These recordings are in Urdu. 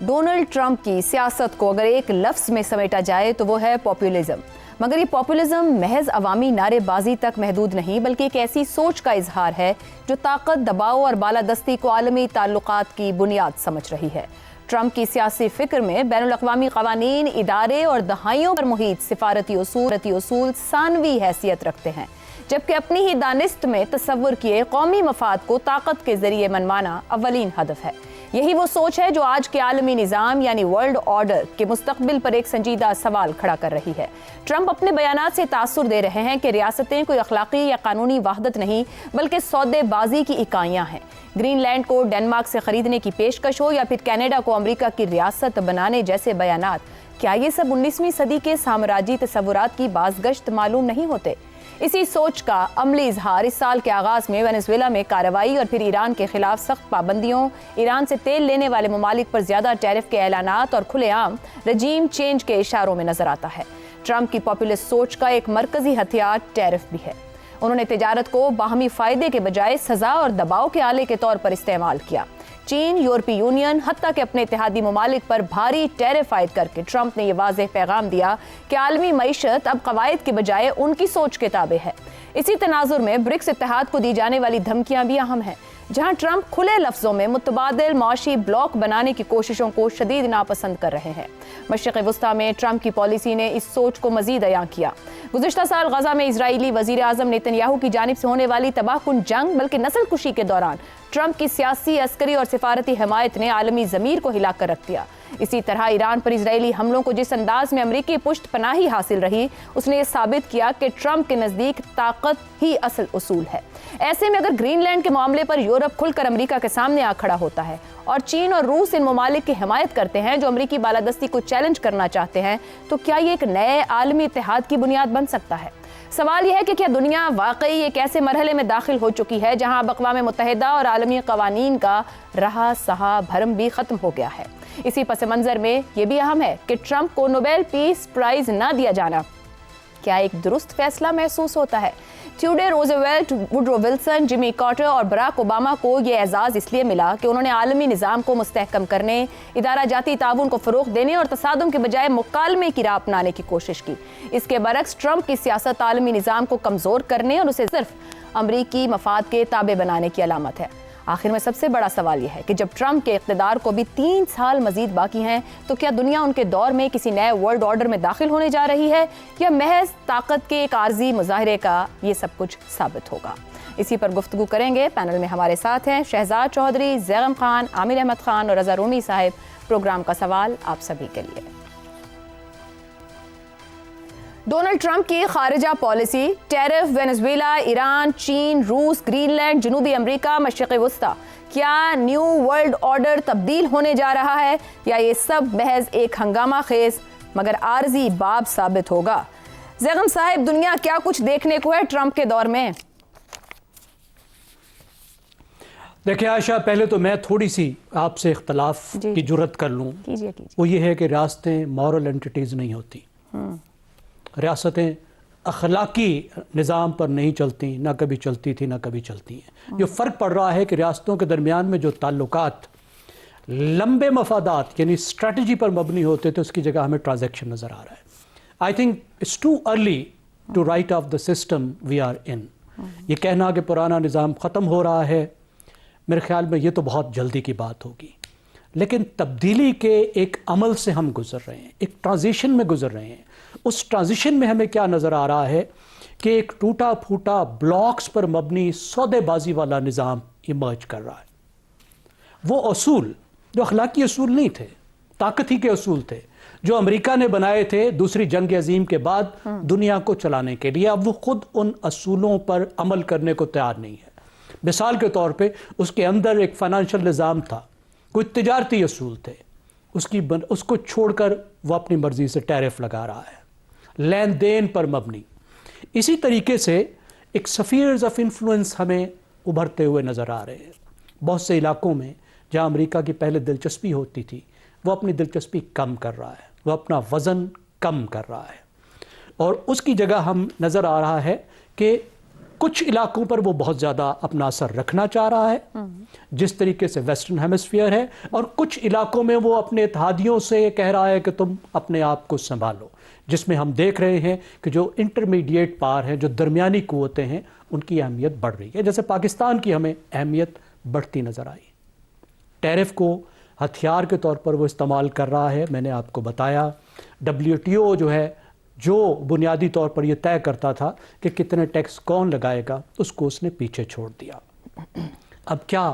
ڈونلڈ ٹرمپ کی سیاست کو اگر ایک لفظ میں سمیٹا جائے تو وہ ہے پاپولزم. مگر یہ پاپولزم محض عوامی نعرے بازی تک محدود نہیں بلکہ ایک ایسی سوچ کا اظہار ہے جو طاقت، دباؤ اور بالادستی کو عالمی تعلقات کی بنیاد سمجھ رہی ہے. ٹرمپ کی سیاسی فکر میں بین الاقوامی قوانین، ادارے اور دہائیوں پر محیط سفارتی اصول ثانوی حیثیت رکھتے ہیں، جبکہ اپنی ہی دانست میں تصور کیے قومی مفاد کو طاقت کے ذریعے منوانا اولین ہدف ہے. یہی وہ سوچ ہے جو آج کے عالمی نظام یعنی ورلڈ آرڈر کے مستقبل پر ایک سنجیدہ سوال کھڑا کر رہی ہے. ٹرمپ اپنے بیانات سے تاثر دے رہے ہیں کہ ریاستیں کوئی اخلاقی یا قانونی وحدت نہیں بلکہ سودے بازی کی اکائیاں ہیں. گرین لینڈ کو ڈنمارک سے خریدنے کی پیشکش ہو یا پھر کینیڈا کو امریکہ کی ریاست بنانے جیسے بیانات، کیا یہ سب 19ویں صدی کے سامراجی تصورات کی بازگشت معلوم نہیں ہوتے؟ اسی سوچ کا عملی اظہار اس سال کے آغاز میں وینزویلا میں کارروائی اور پھر ایران کے خلاف سخت پابندیوں، ایران سے تیل لینے والے ممالک پر زیادہ ٹیرف کے اعلانات اور کھلے عام رجیم چینج کے اشاروں میں نظر آتا ہے. ٹرمپ کی پاپولسٹ سوچ کا ایک مرکزی ہتھیار ٹیرف بھی ہے. انہوں نے تجارت کو باہمی فائدے کے بجائے سزا اور دباؤ کے آلے کے طور پر استعمال کیا. چین، یورپی یونین، حتیٰ کہ اپنے اتحادی ممالک پر بھاری ٹیرف عائد کر کے ٹرمپ نے یہ واضح پیغام دیا کہ عالمی معیشت اب قواعد کے بجائے ان کی سوچ کے تابع ہے. اسی تناظر میں برکس اتحاد کو دی جانے والی دھمکیاں بھی اہم ہیں، جہاں ٹرمپ کھلے لفظوں میں متبادل معاشی بلاک بنانے کی کوششوں کو شدید ناپسند کر رہے ہیں. مشرق وسطیٰ میں ٹرمپ کی پالیسی نے اس سوچ کو مزید عیاں کیا. گزشتہ سال غزہ میں اسرائیلی وزیر اعظم نیتن یاہو کی جانب سے ہونے والی تباہ کن جنگ بلکہ نسل کشی کے دوران ٹرمپ کی سیاسی، عسکری اور سفارتی حمایت نے عالمی ضمیر کو ہلا کر رکھ دیا. اسی طرح ایران پر اسرائیلی حملوں کو جس انداز میں امریکی پشت پناہی حاصل رہی، اس نے یہ ثابت کیا کہ ٹرمپ کے نزدیک طاقت ہی اصل اصول ہے. ایسے میں اگر گرین لینڈ کے معاملے پر یورپ کھل کر امریکہ کے سامنے آ کھڑا ہوتا ہے اور چین اور روس ان ممالک کی حمایت کرتے ہیں جو امریکی بالادستی کو چیلنج کرنا چاہتے ہیں، تو کیا یہ ایک نئے عالمی اتحاد کی بنیاد بن سکتا ہے؟ سوال یہ ہے کہ کیا دنیا واقعی ایک ایسے مرحلے میں داخل ہو چکی ہے جہاں اب اقوام متحدہ اور عالمی قوانین کا رہا سہا بھرم بھی ختم ہو گیا ہے؟ اسی پس منظر میں یہ بھی اہم ہے کہ ٹرمپ کو نوبیل پیس پرائز نہ دیا جانا کیا ایک درست فیصلہ محسوس ہوتا ہے؟ تھیوڈور روزویلٹ، ووڈرو ولسن، جمی کارٹر اور براک اوباما کو یہ اعزاز اس لیے ملا کہ انہوں نے عالمی نظام کو مستحکم کرنے، ادارہ جاتی تعاون کو فروغ دینے اور تصادم کے بجائے مکالمے کی راہ اپنانے کی کوشش کی. اس کے برعکس ٹرمپ کی سیاست عالمی نظام کو کمزور کرنے اور اسے صرف امریکی مفاد کے تابع بنانے کی علامت ہے. آخر میں سب سے بڑا سوال یہ ہے کہ جب ٹرمپ کے اقتدار کو بھی 3 سال مزید باقی ہیں تو کیا دنیا ان کے دور میں کسی نئے ورلڈ آرڈر میں داخل ہونے جا رہی ہے یا محض طاقت کے ایک عارضی مظاہرے کا یہ سب کچھ ثابت ہوگا؟ اسی پر گفتگو کریں گے. پینل میں ہمارے ساتھ ہیں شہزاد چودھری، زیغم خان، عامر احمد خان اور رضا رومی صاحب. پروگرام کا سوال آپ سبھی کے لیے. ڈونلڈ ٹرمپ کی خارجہ پالیسی، ٹیرف، وینزویلا، ایران، چین، روس، گرین لینڈ، جنوبی امریکہ، مشرق وسطیٰ، کیا نیو ورلڈ آرڈر تبدیل ہونے جا رہا ہے یا یہ سب محض ایک ہنگامہ خیز مگر عارضی باب ثابت ہوگا؟ زیغم صاحب، دنیا کیا کچھ دیکھنے کو ہے ٹرمپ کے دور میں؟ دیکھیں عائشہ، پہلے تو میں تھوڑی سی آپ سے اختلاف کی جرت کر لوں. وہ یہ ہے کہ ریاستیں مورل انٹیٹیز نہیں ہوتی. ریاستیں اخلاقی نظام پر نہیں چلتی، نہ کبھی چلتی تھی نہ کبھی چلتی ہیں. جو فرق پڑ رہا ہے کہ ریاستوں کے درمیان میں جو تعلقات لمبے مفادات یعنی اسٹریٹجی پر مبنی ہوتے تھے، اس کی جگہ ہمیں ٹرانزیکشن نظر آ رہا ہے. I think it's too early to write off the system we are in. یہ کہنا کہ پرانا نظام ختم ہو رہا ہے، میرے خیال میں یہ تو بہت جلدی کی بات ہوگی. لیکن تبدیلی کے ایک عمل سے ہم گزر رہے ہیں، ایک ٹرانزیشن میں گزر رہے ہیں. اس ٹرانزیشن میں ہمیں کیا نظر آ رہا ہے کہ ایک ٹوٹا پھوٹا بلاکس پر مبنی سودے بازی والا نظام ایمرج کر رہا ہے. وہ اصول جو اخلاقی اصول نہیں تھے، طاقت ہی کے اصول تھے، جو امریکہ نے بنائے تھے دوسری جنگ عظیم کے بعد دنیا کو چلانے کے لیے، اب وہ خود ان اصولوں پر عمل کرنے کو تیار نہیں ہے. مثال کے طور پہ اس کے اندر ایک فائنانشل نظام تھا، کوئی تجارتی اصول تھے، اس کو چھوڑ کر وہ اپنی مرضی سے ٹیرف لگا رہا ہے، لین دین پر مبنی. اسی طریقے سے ایک سفیئرز آف انفلوئنس ہمیں ابھرتے ہوئے نظر آ رہے ہیں. بہت سے علاقوں میں جہاں امریکہ کی پہلے دلچسپی ہوتی تھی، وہ اپنی دلچسپی کم کر رہا ہے، وہ اپنا وزن کم کر رہا ہے. اور اس کی جگہ ہم نظر آ رہا ہے کہ کچھ علاقوں پر وہ بہت زیادہ اپنا اثر رکھنا چاہ رہا ہے جس طریقے سے ویسٹرن ہیمسفیئر ہے، اور کچھ علاقوں میں وہ اپنے اتحادیوں سے کہہ رہا ہے کہ تم اپنے آپ کو سنبھالو، جس میں ہم دیکھ رہے ہیں کہ جو انٹرمیڈیٹ پار ہیں، جو درمیانی قوتیں ہیں، ان کی اہمیت بڑھ رہی ہے۔ جیسے پاکستان کی ہمیں اہمیت بڑھتی نظر آئی، ٹیرف کو ہتھیار کے طور پر وہ استعمال کر رہا ہے۔ میں نے آپ کو بتایا WTO جو ہے، جو بنیادی طور پر یہ طے کرتا تھا کہ کتنے ٹیکس کون لگائے گا، اس کو اس نے پیچھے چھوڑ دیا۔ اب کیا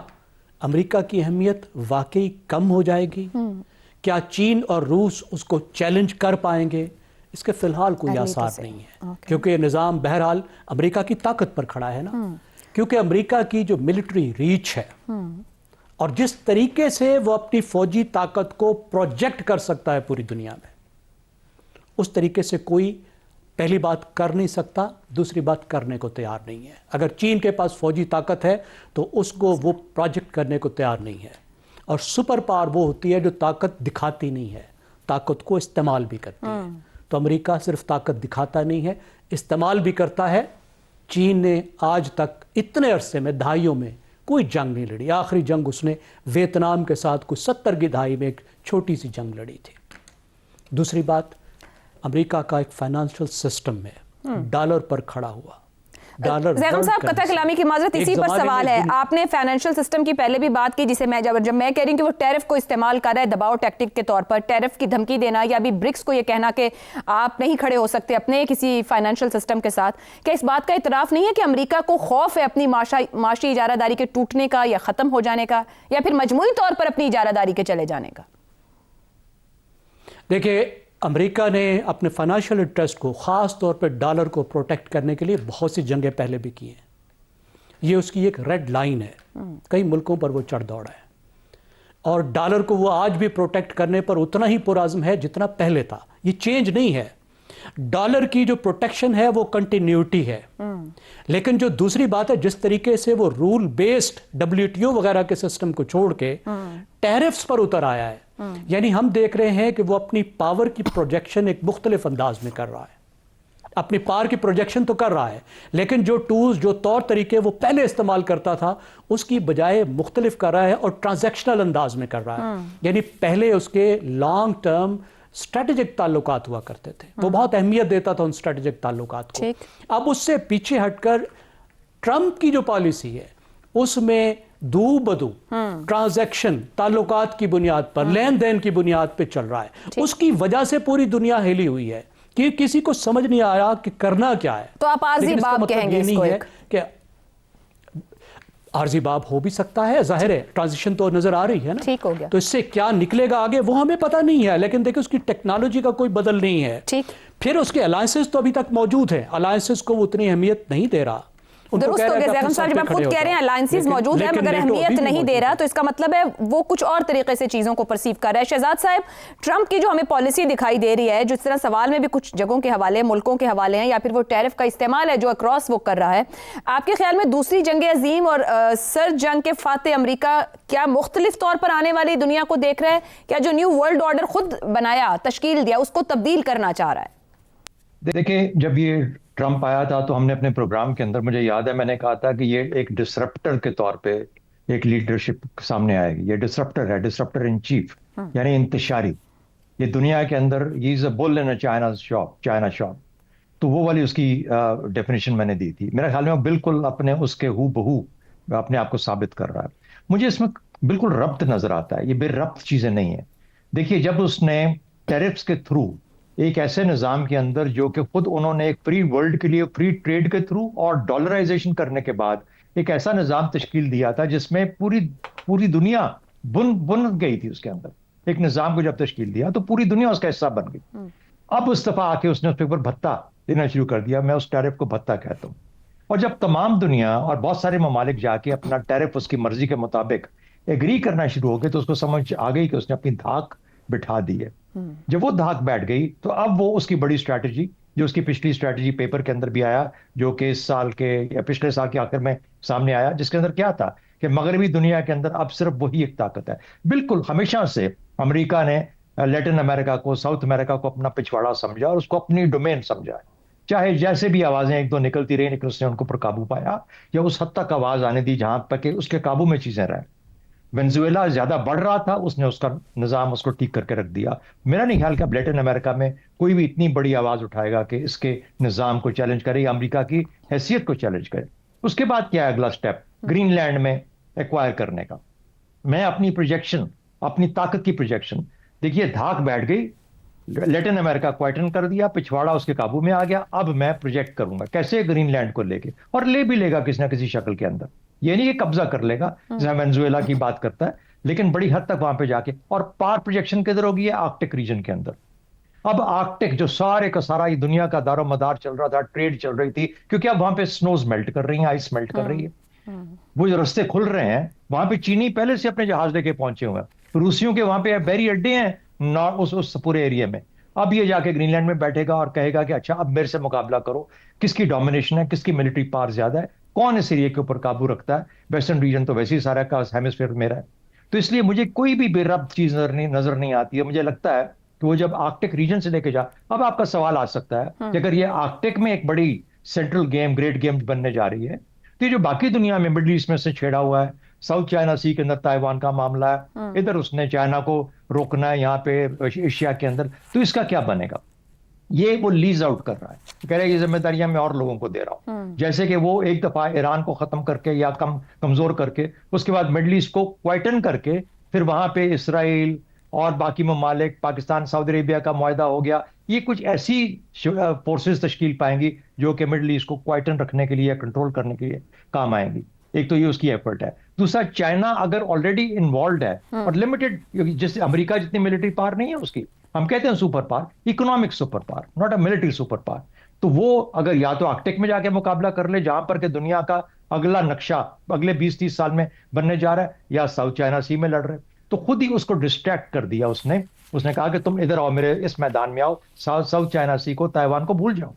امریکہ کی اہمیت واقعی کم ہو جائے گی؟ کیا چین اور روس اس کو چیلنج کر پائیں گے؟ اس کے فی الحال کوئی آثار نہیں ہے، کیونکہ یہ نظام بہرحال امریکہ کی طاقت پر کھڑا ہے نا، کیونکہ امریکہ کی جو ملٹری ریچ ہے اور جس طریقے سے وہ اپنی فوجی طاقت کو پروجیکٹ کر سکتا ہے پوری دنیا میں، اس طریقے سے کوئی پہلی بات کر نہیں سکتا، دوسری بات کرنے کو تیار نہیں ہے۔ اگر چین کے پاس فوجی طاقت ہے تو اس کو وہ پروجیکٹ کرنے کو تیار نہیں ہے، اور سپر پاور وہ ہوتی ہے جو طاقت دکھاتی نہیں ہے، طاقت کو استعمال بھی کرتی ہے۔ تو امریکہ صرف طاقت دکھاتا نہیں ہے، استعمال بھی کرتا ہے۔ چین نے آج تک اتنے عرصے میں، دہائیوں میں کوئی جنگ نہیں لڑی، آخری جنگ اس نے ویتنام کے ساتھ کوئی 70 کی دہائی میں ایک چھوٹی سی جنگ لڑی تھی۔ دوسری بات، امریکہ کا ایک فائنانشل سسٹم ہے، ڈالر پر کھڑا ہوا۔ زیغم صاحب، قطع کلامی کی معذرت، اسی پر سوال ہے۔ آپ نے فائنینشیل سسٹم کی پہلے بھی بات کی، جسے میں جب میں کہہ رہی ہوں کہ وہ ٹیرف کو استعمال کر رہا ہے دباؤ ٹیکٹک کے طور پر، ٹیرف کی دھمکی دینا، یا بھی برکس کو یہ کہنا کہ آپ نہیں کھڑے ہو سکتے اپنے کسی فائنینشیل سسٹم کے ساتھ، کیا اس بات کا اعتراف نہیں ہے کہ امریکہ کو خوف ہے اپنی معاشی اجارہ داری کے ٹوٹنے کا یا ختم ہو جانے کا، یا پھر مجموعی طور پر اپنی اجارہ داری کے چلے جانے کا؟ دیکھیں، امریکہ نے اپنے فائنینشیل انٹرسٹ کو، خاص طور پہ ڈالر کو پروٹیکٹ کرنے کے لیے بہت سی جنگیں پہلے بھی کی ہیں۔ یہ اس کی ایک ریڈ لائن ہے، کئی ملکوں پر وہ چڑھ دوڑا ہے، اور ڈالر کو وہ آج بھی پروٹیکٹ کرنے پر اتنا ہی پرعزم ہے جتنا پہلے تھا۔ یہ چینج نہیں ہے۔ ڈالر کی جو پروٹیکشن ہے وہ کنٹینیوٹی ہے، لیکن جو دوسری بات ہے، جس طریقے سے وہ رول بیسڈ WTO وغیرہ کے سسٹم کو چھوڑ کے ٹیرفز پر اتر آیا ہے، یعنی ہم دیکھ رہے ہیں کہ وہ اپنی پاور کی پروجیکشن ایک مختلف انداز میں کر رہا ہے۔ اپنی پاور کی پروجیکشن تو کر رہا ہے، لیکن جو ٹولز، جو طور طریقے وہ پہلے استعمال کرتا تھا، اس کی بجائے مختلف کر رہا ہے، اور ٹرانزیکشنل انداز میں کر رہا ہے۔ یعنی پہلے اس کے لانگ ٹرم اسٹریٹجک تعلقات ہوا کرتے تھے، وہ بہت اہمیت دیتا تھا ان اسٹریٹجک تعلقات کو۔ اب اس سے پیچھے ہٹ کر ٹرمپ کی جو پالیسی ہے، اس میں دو بدو ٹرانزیکشن، تعلقات کی بنیاد پر، لین دین کی بنیاد پہ چل رہا ہے۔ اس کی وجہ سے پوری دنیا ہلی ہوئی ہے کہ کسی کو سمجھ نہیں آیا کہ کرنا کیا ہے۔ تو آپ عارضی باب کہیں گے اس کو؟ کہ عارضی باب ہو بھی سکتا ہے، ظاہر ہے ٹرانزیشن تو نظر آ رہی ہے نا، ٹھیک ہو گیا۔ تو اس سے کیا نکلے گا آگے وہ ہمیں پتہ نہیں ہے، لیکن دیکھیں اس کی ٹیکنالوجی کا کوئی بدل نہیں ہے۔ پھر اس کے الائنسز تو ابھی تک موجود ہیں، الائنسز کو وہ اتنی اہمیت نہیں دے رہا۔ درست ہو گیا زیغم صاحب، جب آپ خود کہہ رہے ہیں الائنسز موجود ہیں مگر اہمیت نہیں دے رہا، تو اس کا مطلب ہے وہ کچھ اور طریقے سے چیزوں کو پرسیو کر رہا ہے۔ شہزاد صاحب، ٹرمپ کی جو ہمیں پالیسی دکھائی دے رہی ہے، جس طرح سوال میں بھی کچھ جگہوں کے حوالے، ملکوں کے حوالے ہیں، یا پھر وہ ٹیرف کا استعمال ہے جو اکراس وہ کر رہا ہے، آپ کے خیال میں دوسری جنگ عظیم اور سر جنگ کے فاتح امریکہ کیا مختلف طور پر آنے والی دنیا کو دیکھ رہا ہے؟ کیا جو نیو ورلڈ آرڈر خود بنایا، تشکیل دیا، اس کو تبدیل کرنا چاہ رہا ہے؟ دیکھیں، جب یہ ٹرمپ آیا تھا تو ہم نے اپنے پروگرام کے اندر، مجھے یاد ہے میں نے کہا تھا کہ یہ ایک ڈسرپٹر کے طور پہ ایک لیڈرشپ سامنے آئے گی۔ یہ ڈسرپٹر ہے، ڈسرپٹر ان چیف، یعنی انتشاری۔ یہ دنیا کے اندر یہ از اے بل ان چائنا شاپ، تو وہ والی اس کی ڈیفینیشن میں نے دی تھی۔ میرے خیال میں وہ بالکل اپنے اس کے ہو بہو اپنے آپ کو ثابت کر رہا ہے۔ مجھے اس میں بالکل ربط نظر آتا ہے، یہ بے ربط چیزیں نہیں ہیں۔ دیکھیے، جب اس نے ٹیرفز کے تھرو ایک ایسے نظام کے اندر جو کہ خود انہوں نے ایک فری ورلڈ کے لیے فری ٹریڈ کے تھرو اور ڈالرائزیشن کرنے کے بعد ایک ایسا نظام تشکیل دیا تھا جس میں پوری دنیا بن گئی تھی۔ اس کے اندر ایک نظام کو جب تشکیل دیا تو پوری دنیا اس کا حصہ بن گئی۔ اب اس دفعہ آ کے اس نے اس کے اوپر بھتہ دینا شروع کر دیا۔ میں اس ٹیرف کو بھتہ کہتا ہوں۔ اور جب تمام دنیا اور بہت سارے ممالک جا کے اپنا ٹیرف اس کی مرضی کے مطابق ایگری کرنا شروع ہو گئے تو اس کو سمجھ آ گئی کہ اس نے اپنی دھاک بٹھا دی ہے۔ جب وہ دھاک بیٹھ گئی تو اب وہ اس کی بڑی اسٹریٹجی، جو اس کی پچھلی اسٹریٹجی پیپر کے اندر بھی آیا، جو کہ اس سال کے یا پچھلے سال کے آخر میں سامنے آیا، جس کے اندر کیا تھا کہ مغربی دنیا کے اندر اب صرف وہی ایک طاقت ہے۔ بالکل ہمیشہ سے امریکہ نے لیٹن امریکہ کو، ساؤتھ امریکہ کو اپنا پچھواڑا سمجھا اور اس کو اپنی ڈومین سمجھا ہے۔ چاہے جیسے بھی آوازیں ایک دو نکلتی رہی لیکن اس نے ان کو پر قابو پایا, یا اس حد تک آواز آنے دی جہاں تک کہ اس کے قابو میں چیزیں رہیں. وینزویلا زیادہ بڑھ رہا تھا, اس نے اس کا نظام اس کو ٹھیک کر کے رکھ دیا. میرا نہیں خیال کہ اب لیٹن امریکہ میں کوئی بھی اتنی بڑی آواز اٹھائے گا کہ اس کے نظام کو چیلنج کرے یا امریکہ کی حیثیت کو چیلنج کرے. اس کے بعد کیا ہے اگلا سٹیپ, گرین لینڈ میں ایکوائر کرنے کا. میں اپنی پروجیکشن, اپنی طاقت کی پروجیکشن, دیکھیے دھاک بیٹھ گئی, لیٹن امریکہ کوائٹن کر دیا, پچھواڑا اس کے قابو میں آ گیا. اب میں پروجیکٹ کروں گا کیسے گرین لینڈ کو لے کے, اور لے بھی لے گا کسی نہ کسی شکل کے اندر. یہ نہیں کہ قبضہ کر لے گا جیسے وینزویلا کی بات کرتا ہے, لیکن بڑی حد تک وہاں پہ جا کے. اور پار پروجیکشن کدھر ہوگی, ہے آرکٹک ریجن کے اندر. اب آرکٹک جو سارے کا سارا یہ دنیا کا دار و مدار چل رہا تھا, ٹریڈ چل رہی تھی, کیونکہ اب وہاں پہ سنوز میلٹ کر رہی ہیں, آئس میلٹ کر رہی ہے, وہ جو رستے کھل رہے ہیں. وہاں پہ چینی پہلے سے اپنے جہاز لے کے پہنچے ہوئے ہیں, روسیوں کے وہاں پہ بحری اڈے ہیں اس پورے ایریا میں. اب یہ جا کے گرین لینڈ میں بیٹھے گا اور کہے گا کہ اچھا اب میرے سے مقابلہ کرو, کس کی ڈومینیشن ہے, کس کی ملٹری پاور زیادہ ہے, کون اس ایریا کے اوپر قابو رکھتا ہے. ویسٹرن ریجن تو ویسے ہی سارا کا ہیمسفیئر میرا ہے. تو اس لیے مجھے کوئی بھی بے ربط چیز نظر نہیں آتی ہے. مجھے لگتا ہے کہ وہ جب آرکٹک ریجن سے لے کے جا, اب آپ کا سوال آ سکتا ہے کہ اگر یہ آرکٹک میں ایک بڑی سینٹرل گیم, گریٹ گیم بننے جا رہی ہے, تو یہ جو باقی دنیا میں مڈل ایسٹ میں سے چھیڑا ہوا ہے, ساؤتھ چائنا سی کے اندر تائیوان کا معاملہ ہے, ادھر اس نے چائنا کو روکنا ہے یہاں پہ ایشیا کے اندر, تو اس کا کیا بنے گا. یہ وہ لیز آؤٹ کر رہا ہے, کہہ رہا ہے یہ ذمہ داریاں میں اور لوگوں کو دے رہا ہوں. جیسے کہ وہ ایک دفعہ ایران کو ختم کر کے یا کمزور کر کے, اس کے بعد مڈل ایسٹ کو کوائٹن کر کے, پھر وہاں پہ اسرائیل اور باقی ممالک, پاکستان, سعودی عربیہ کا معاہدہ ہو گیا. یہ کچھ ایسی فورسز تشکیل پائیں گی جو کہ مڈل ایسٹ کو کوائٹن رکھنے کے لیے, کنٹرول کرنے کے لیے کام آئیں گی. ایک تو یہ اس کی ایفرٹ ہے. دوسرا, چائنا اگر آلریڈی انوالوڈ ہے اور لمیٹڈ, جیسے امریکہ جتنی ملٹری پاور نہیں ہے اس کی, ہم کہتے ہیں super power, economic super power, not a military super power. تو وہ اگر یا تو آرکٹک میں جا کے مقابلہ کر لے جہاں پر کہ دنیا کا اگلا نقشہ اگلے 20-30 سال میں بننے جا رہا ہے, یا ساؤتھ چائنا سی میں لڑ رہے, تو خود ہی اس کو ڈسٹریکٹ کر دیا اس نے کہا کہ تم ادھر آؤ, میرے اس میدان میں آؤ, ساؤتھ چائنا سی کو, تائیوان کو بھول جاؤ,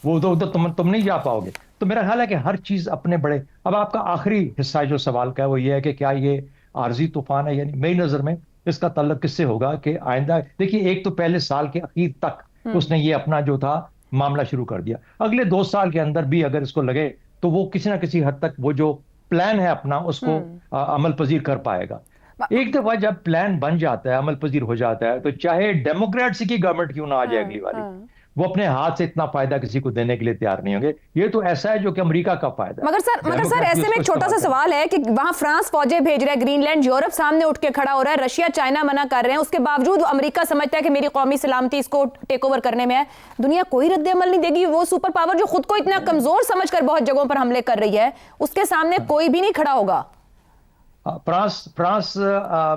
وہ ادھر تم نہیں جا پاؤ گے. تو میرا خیال ہے کہ ہر چیز اپنے بڑے. اب آپ کا آخری حصہ جو سوال کا ہے وہ یہ ہے کہ کیا یہ عارضی طوفان ہے, یعنی میری نظر میں اس کا تعلق کس سے ہوگا کہ آئندہ, دیکھیے ایک تو پہلے سال کے اخیر تک اس نے یہ اپنا جو تھا معاملہ شروع کر دیا, اگلے 2 سال کے اندر بھی اگر اس کو لگے تو وہ کسی نہ کسی حد تک وہ جو پلان ہے اپنا اس کو عمل پذیر کر پائے گا. ایک دفعہ جب پلان بن جاتا ہے, عمل پذیر ہو جاتا ہے, تو چاہے ڈیموکریٹس کی گورنمنٹ کیوں نہ آ جائے اگلی والی, وہ اپنے ہاتھ سے اتنا فائدہ کسی کو دینے کے لیے تیار نہیں ہوں گے. یہ تو ایسا ہے جو کہ امریکہ کا فائدہ ہے. مگر سر ایسے میں ایک چھوٹا سا سوال ہے کہ وہاں فرانس فوجیں بھیج رہا ہے, گرین لینڈ, یورپ سامنے اٹھ کے کھڑا ہو رہا ہے, رشیا چائنا منع کر رہے ہیں, اس کے باوجود امریکہ سمجھتا ہے کہ میری قومی سلامتی اس کو ٹیک اوور کرنے میں ہے. دنیا کوئی رد عمل نہیں دے گی. وہ سپر پاور جو خود کو اتنا کمزور سمجھ کر بہت جگہوں پر حملے کر رہی ہے, اس کے سامنے کوئی بھی نہیں کھڑا ہوگا. فرانس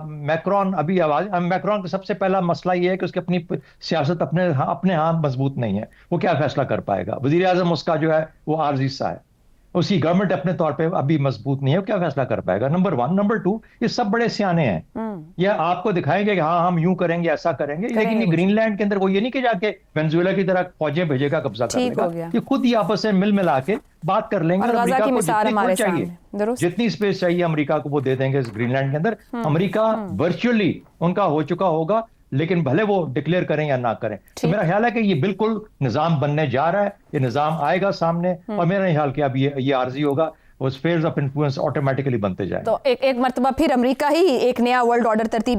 میکرون ابھی میکرون کا سب سے پہلا مسئلہ یہ ہے کہ اس کی اپنی سیاست اپنے ہاں مضبوط نہیں ہے. وہ کیا فیصلہ کر پائے گا؟ وزیر اعظم اس کا جو ہے وہ عارضی سا ہے, اس کی گورنمنٹ اپنے طور پہ ابھی مضبوط نہیں ہے, وہ کیا فیصلہ کر پائے گا؟ نمبر 1. نمبر 2, یہ سب بڑے سیانے ہیں, یہ آپ کو دکھائیں گے کہ ہاں ہم یوں کریں گے, ایسا کریں گے, لیکن یہ گرین لینڈ کے اندر وہ یہ نہیں کہ جا کے وینزویلا کی طرح فوجیں بھیجے گا, قبضہ کر لے گا. یہ خود ہی آپس میں مل ملا کے بات کر لیں گے, اور امریکہ کو جتنی چاہیے, جتنی اسپیس چاہیے امریکہ کو وہ دے دیں گے اس گرین لینڈ کے اندر. امریکہ ورچولی ان کا ہو چکا ہوگا, لیکن بھلے وہ ڈکلیئر کریں یا نہ کریں. تو میرا خیال ہے کہ یہ بالکل نظام بننے جا رہا ہے, یہ نظام آئے گا سامنے, اور میرا نہیں خیال کہ اب یہ عارضی ہوگا, وہ اسفیئرز آف انفلوئنس آٹومیٹکلی بنتے جائیں. تو ایک مرتبہ پھر امریکہ ہی ایک نیا ورلڈ آرڈر ترتیب دے گا.